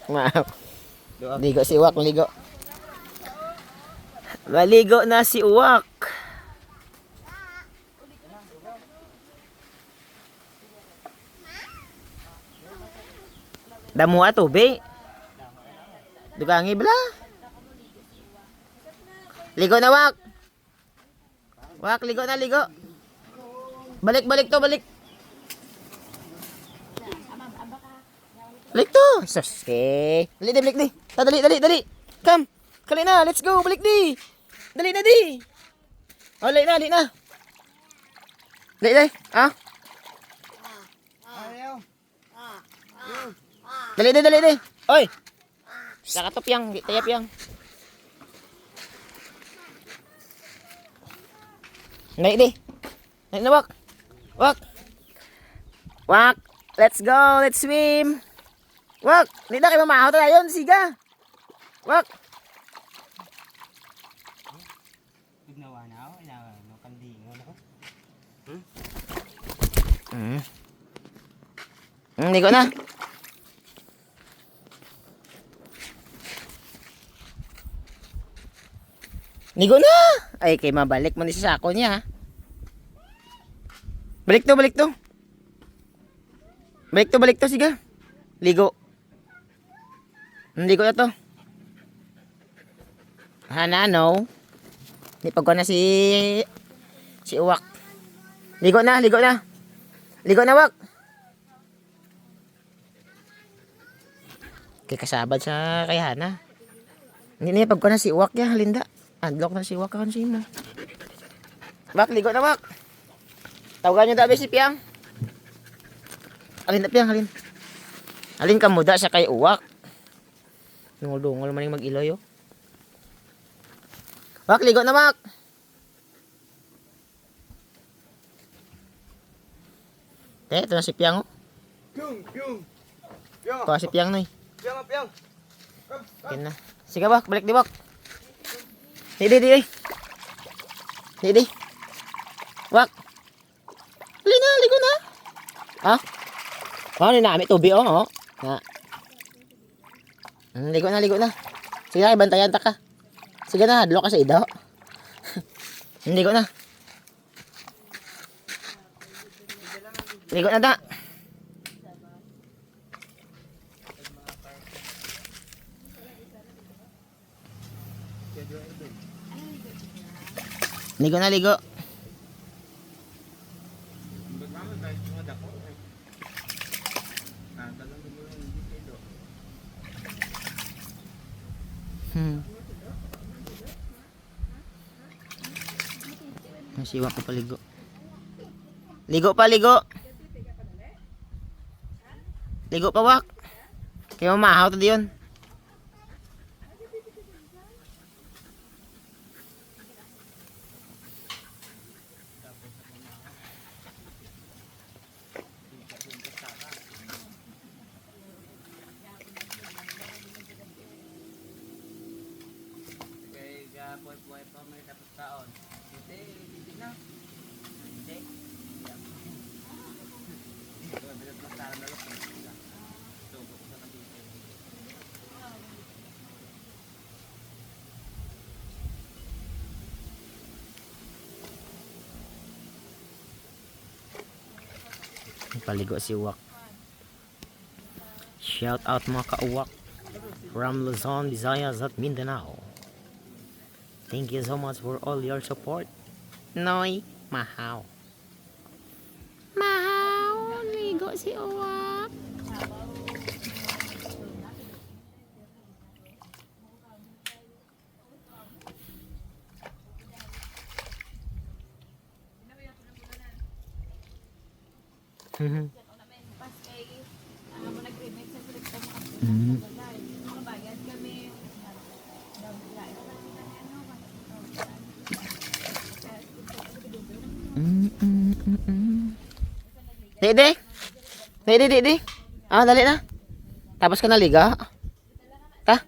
Wow. Ligo si Uwak, ligo. Maligo na si Uwak. Damo ato, be. Dugangi bala. Ligo na, Wak. Wak, ligo na, ligo. Balik, balik to, balik. Balik to. Sus, okay. Dali, dali, dali. Dali, dali, dali. Come. Kali na, let's go. Balik di. Dali na, di. Oh, dali na, dali na. Dali, dali. Ah? Dali, dali, dali, dali. Oy. Saka to, piyang. Taya, piyang. Dali, di. Dali na, Wak. Wak. Wak. Let's go. Let's swim. Wak. Dali na, kayo mamahaw tayo yun. Siga. Wak. Ligo na. Ligo na. Ay, kay mabalik mo ni sa sako niya. Balik to, balik to. Balik to, balik to, siga. Ligo. Ligo na to. Hanano. Di pagko na si Uwak. Ligo na, ligo na. Ligo na, Wak. Kay kasabad sa kay Hana. Hindi niya pagko na si Uwak ya, halinda. Adlock na si Uwak kan si mo. Wak, ligo na, Wak. Tawagan niyo dabi si Piang. Alin na, Piang, alin. Alin ka muda sa kay Uwak. Dungol-dungol man yung mag-iloy, oh. Wak, ligo na, Wak. Ito na si Piang, oh. Ito si Piang na, eh. Yan na. Sige, Wak, balik di, Wak. Di, di, di, di. Wak. Ligo na, ligo na. Ah? Oh, ninami tubi, oh. Na. Ligo na, ligo na. Sige na, bantayan ta ka. Sige na, hadlo ka sa idaw. Ligo na. Ligo na da. Ligo na, ligo. Nasiwa ko paligo. Ligo pa, ligo. Ligo pa, Wak. Kaya mamahaw to diyon. Buhay pa may tapos taon. Hindi na. Hindi. Paligo si Uwak. Shout out mga ka-Uwak from Luzon, Visayas at Mindanao. Thank you so much for all your support. Noy, mahaw. Mahaw, ligo si Uwak. Dede. Dede. Ah, dali na. Tapos ka na liga. Ta.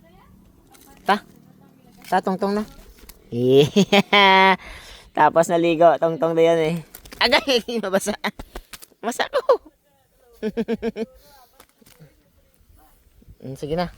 Tongtong na. Yeah. Tapos naligo, tongtong na yan eh. Agay, mabasa. Masa ko. Sige na.